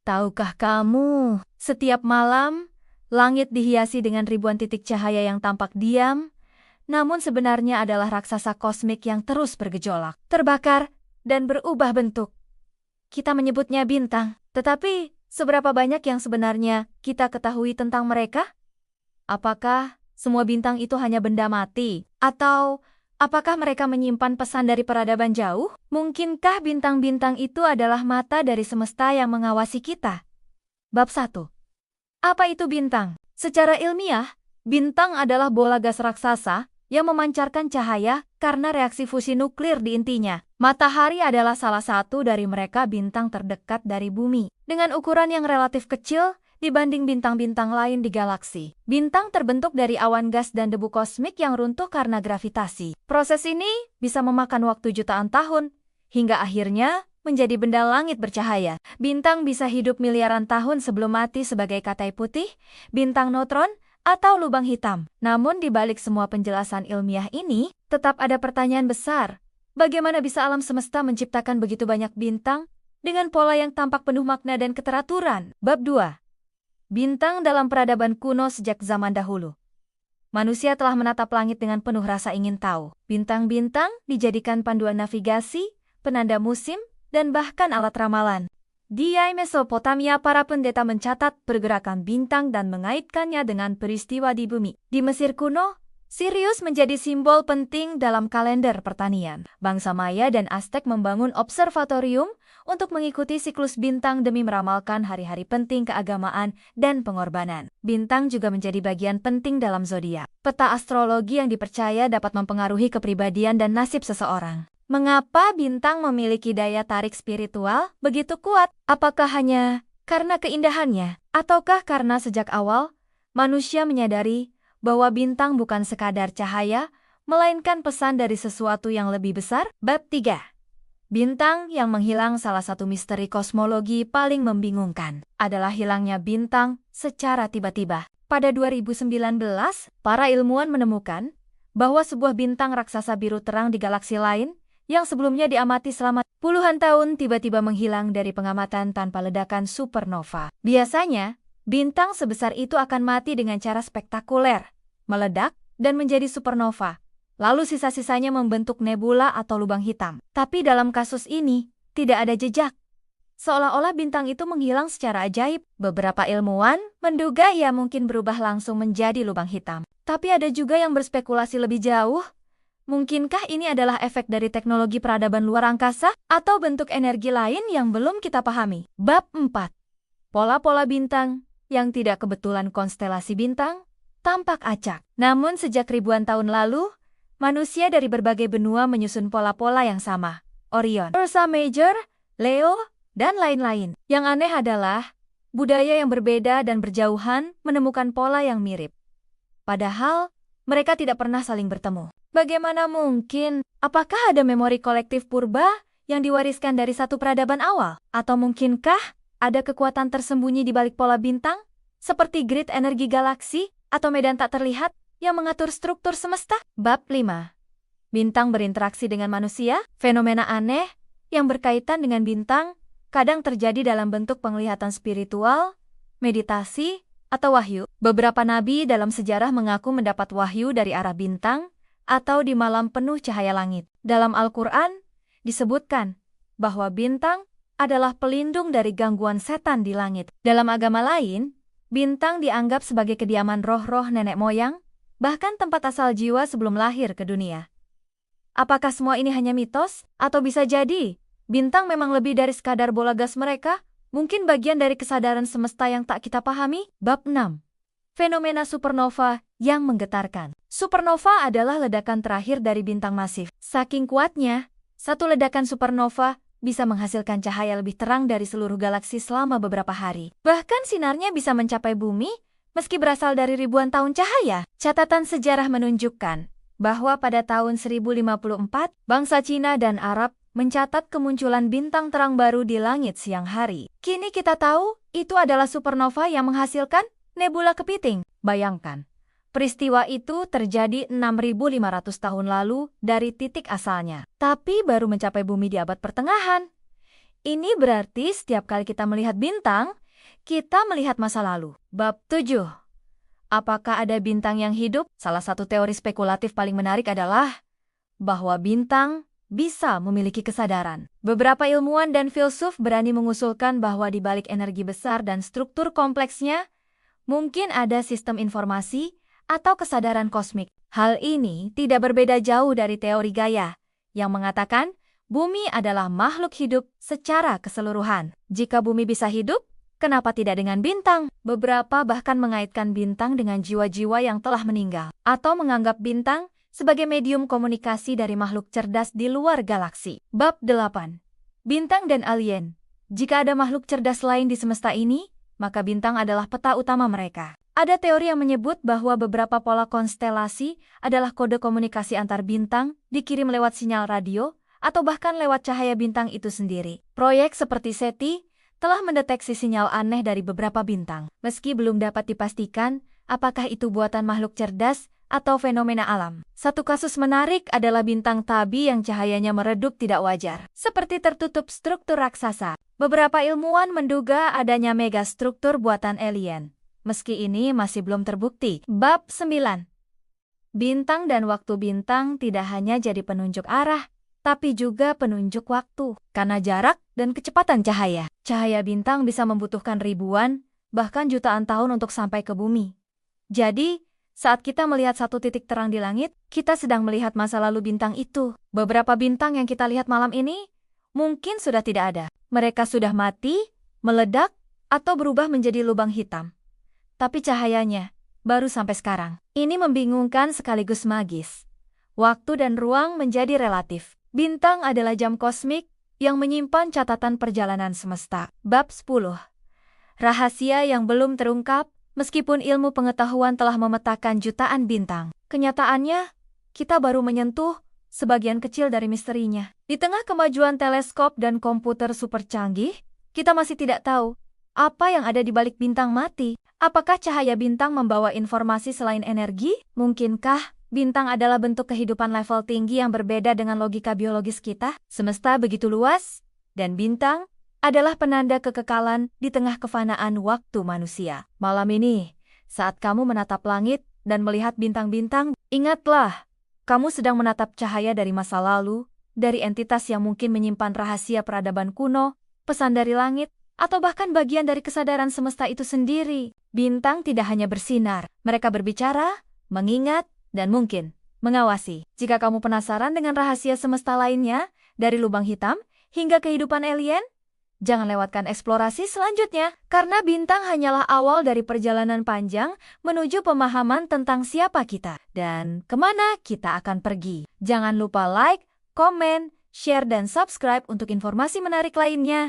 Tahukah kamu, setiap malam, langit dihiasi dengan ribuan titik cahaya yang tampak diam, namun sebenarnya adalah raksasa kosmik yang terus bergejolak, terbakar, dan berubah bentuk. Kita menyebutnya bintang, tetapi seberapa banyak yang sebenarnya kita ketahui tentang mereka? Apakah semua bintang itu hanya benda mati? Atau apakah mereka menyimpan pesan dari peradaban jauh? Mungkinkah bintang-bintang itu adalah mata dari semesta yang mengawasi kita? Bab 1. Apa itu bintang? Secara ilmiah, bintang adalah bola gas raksasa yang memancarkan cahaya karena reaksi fusi nuklir di intinya. Matahari adalah salah satu dari mereka bintang terdekat dari bumi, dengan ukuran yang relatif kecil dibanding bintang-bintang lain di galaksi. Bintang terbentuk dari awan gas dan debu kosmik yang runtuh karena gravitasi. Proses ini bisa memakan waktu jutaan tahun, hingga akhirnya menjadi benda langit bercahaya. Bintang bisa hidup miliaran tahun sebelum mati sebagai katai putih, bintang neutron, atau lubang hitam. Namun di balik semua penjelasan ilmiah ini, tetap ada pertanyaan besar. Bagaimana bisa alam semesta menciptakan begitu banyak bintang dengan pola yang tampak penuh makna dan keteraturan? Bab 2. Bintang dalam peradaban kuno sejak zaman dahulu. Manusia telah menatap langit dengan penuh rasa ingin tahu. Bintang-bintang dijadikan panduan navigasi, penanda musim, dan bahkan alat ramalan. Di Mesopotamia, para pendeta mencatat pergerakan bintang dan mengaitkannya dengan peristiwa di bumi. Di Mesir kuno, Sirius menjadi simbol penting dalam kalender pertanian. Bangsa Maya dan Aztec membangun observatorium untuk mengikuti siklus bintang demi meramalkan hari-hari penting keagamaan dan pengorbanan. Bintang juga menjadi bagian penting dalam zodiak. Peta astrologi yang dipercaya dapat mempengaruhi kepribadian dan nasib seseorang. Mengapa bintang memiliki daya tarik spiritual begitu kuat? Apakah hanya karena keindahannya? Ataukah karena sejak awal manusia menyadari bahwa bintang bukan sekadar cahaya, melainkan pesan dari sesuatu yang lebih besar? Bab 3. Bintang yang menghilang. Salah satu misteri kosmologi paling membingungkan adalah hilangnya bintang secara tiba-tiba. Pada 2019, para ilmuwan menemukan bahwa sebuah bintang raksasa biru terang di galaksi lain yang sebelumnya diamati selama puluhan tahun tiba-tiba menghilang dari pengamatan tanpa ledakan supernova. Biasanya, bintang sebesar itu akan mati dengan cara spektakuler, meledak, dan menjadi supernova. Lalu sisa-sisanya membentuk nebula atau lubang hitam. Tapi dalam kasus ini, tidak ada jejak. Seolah-olah bintang itu menghilang secara ajaib. Beberapa ilmuwan menduga ia mungkin berubah langsung menjadi lubang hitam. Tapi ada juga yang berspekulasi lebih jauh. Mungkinkah ini adalah efek dari teknologi peradaban luar angkasa atau bentuk energi lain yang belum kita pahami? Bab 4. Pola-pola bintang yang tidak kebetulan. Konstelasi bintang tampak acak. Namun sejak ribuan tahun lalu, manusia dari berbagai benua menyusun pola-pola yang sama. Orion, Ursa Major, Leo, dan lain-lain. Yang aneh adalah, budaya yang berbeda dan berjauhan menemukan pola yang mirip. Padahal, mereka tidak pernah saling bertemu. Bagaimana mungkin? Apakah ada memori kolektif purba yang diwariskan dari satu peradaban awal? Atau mungkinkah ada kekuatan tersembunyi di balik pola bintang? Seperti grid energi galaksi atau medan tak terlihat yang mengatur struktur semesta? Bab 5. Bintang berinteraksi dengan manusia. Fenomena aneh yang berkaitan dengan bintang kadang terjadi dalam bentuk penglihatan spiritual, meditasi, atau wahyu. Beberapa nabi dalam sejarah mengaku mendapat wahyu dari arah bintang atau di malam penuh cahaya langit. Dalam Al-Quran, disebutkan bahwa bintang adalah pelindung dari gangguan setan di langit. Dalam agama lain, bintang dianggap sebagai kediaman roh-roh nenek moyang, bahkan tempat asal jiwa sebelum lahir ke dunia. Apakah semua ini hanya mitos? Atau bisa jadi, bintang memang lebih dari sekadar bola gas mereka? Mungkin bagian dari kesadaran semesta yang tak kita pahami? Bab 6. Fenomena supernova yang menggetarkan. Supernova adalah ledakan terakhir dari bintang masif. Saking kuatnya, satu ledakan supernova bisa menghasilkan cahaya lebih terang dari seluruh galaksi selama beberapa hari. Bahkan sinarnya bisa mencapai bumi, meski berasal dari ribuan tahun cahaya. Catatan sejarah menunjukkan bahwa pada tahun 1054, bangsa Cina dan Arab mencatat kemunculan bintang terang baru di langit siang hari. Kini kita tahu, itu adalah supernova yang menghasilkan nebula kepiting. Bayangkan, peristiwa itu terjadi 6.500 tahun lalu dari titik asalnya. Tapi baru mencapai bumi di abad pertengahan. Ini berarti setiap kali kita melihat bintang, kita melihat masa lalu. Bab 7. Apakah ada bintang yang hidup? Salah satu teori spekulatif paling menarik adalah bahwa bintang bisa memiliki kesadaran. Beberapa ilmuwan dan filsuf berani mengusulkan bahwa di balik energi besar dan struktur kompleksnya, mungkin ada sistem informasi atau kesadaran kosmik. Hal ini tidak berbeda jauh dari teori Gaia, yang mengatakan bumi adalah makhluk hidup secara keseluruhan. Jika bumi bisa hidup, kenapa tidak dengan bintang? Beberapa bahkan mengaitkan bintang dengan jiwa-jiwa yang telah meninggal, atau menganggap bintang sebagai medium komunikasi dari makhluk cerdas di luar galaksi. Bab 8. Bintang dan alien. Jika ada makhluk cerdas lain di semesta ini, maka bintang adalah peta utama mereka. Ada teori yang menyebut bahwa beberapa pola konstelasi adalah kode komunikasi antar bintang dikirim lewat sinyal radio atau bahkan lewat cahaya bintang itu sendiri. Proyek seperti SETI telah mendeteksi sinyal aneh dari beberapa bintang, meski belum dapat dipastikan apakah itu buatan makhluk cerdas atau fenomena alam. Satu kasus menarik adalah bintang Tabi yang cahayanya meredup tidak wajar, seperti tertutup struktur raksasa. Beberapa ilmuwan menduga adanya megastruktur buatan alien, meski ini masih belum terbukti. Bab 9. Bintang dan waktu. Bintang tidak hanya jadi penunjuk arah, tapi juga penunjuk waktu. Karena jarak dan kecepatan cahaya, cahaya bintang bisa membutuhkan ribuan, bahkan jutaan tahun untuk sampai ke bumi. Jadi, saat kita melihat satu titik terang di langit, kita sedang melihat masa lalu bintang itu. Beberapa bintang yang kita lihat malam ini mungkin sudah tidak ada. Mereka sudah mati, meledak, atau berubah menjadi lubang hitam. Tapi cahayanya baru sampai sekarang. Ini membingungkan sekaligus magis. Waktu dan ruang menjadi relatif. Bintang adalah jam kosmik yang menyimpan catatan perjalanan semesta. Bab 10. Rahasia yang belum terungkap. Meskipun ilmu pengetahuan telah memetakan jutaan bintang, kenyataannya kita baru menyentuh sebagian kecil dari misterinya. Di tengah kemajuan teleskop dan komputer super canggih, kita masih tidak tahu apa yang ada di balik bintang mati. Apakah cahaya bintang membawa informasi selain energi? Mungkinkah bintang adalah bentuk kehidupan level tinggi yang berbeda dengan logika biologis kita? Semesta begitu luas, dan bintang adalah penanda kekekalan di tengah kefanaan waktu manusia. Malam ini, saat kamu menatap langit dan melihat bintang-bintang, ingatlah, kamu sedang menatap cahaya dari masa lalu, dari entitas yang mungkin menyimpan rahasia peradaban kuno, pesan dari langit, atau bahkan bagian dari kesadaran semesta itu sendiri. Bintang tidak hanya bersinar, mereka berbicara, mengingat, dan mungkin mengawasi. Jika kamu penasaran dengan rahasia semesta lainnya, dari lubang hitam hingga kehidupan alien, jangan lewatkan eksplorasi selanjutnya, karena bintang hanyalah awal dari perjalanan panjang menuju pemahaman tentang siapa kita dan kemana kita akan pergi. Jangan lupa like, komen, share, dan subscribe untuk informasi menarik lainnya.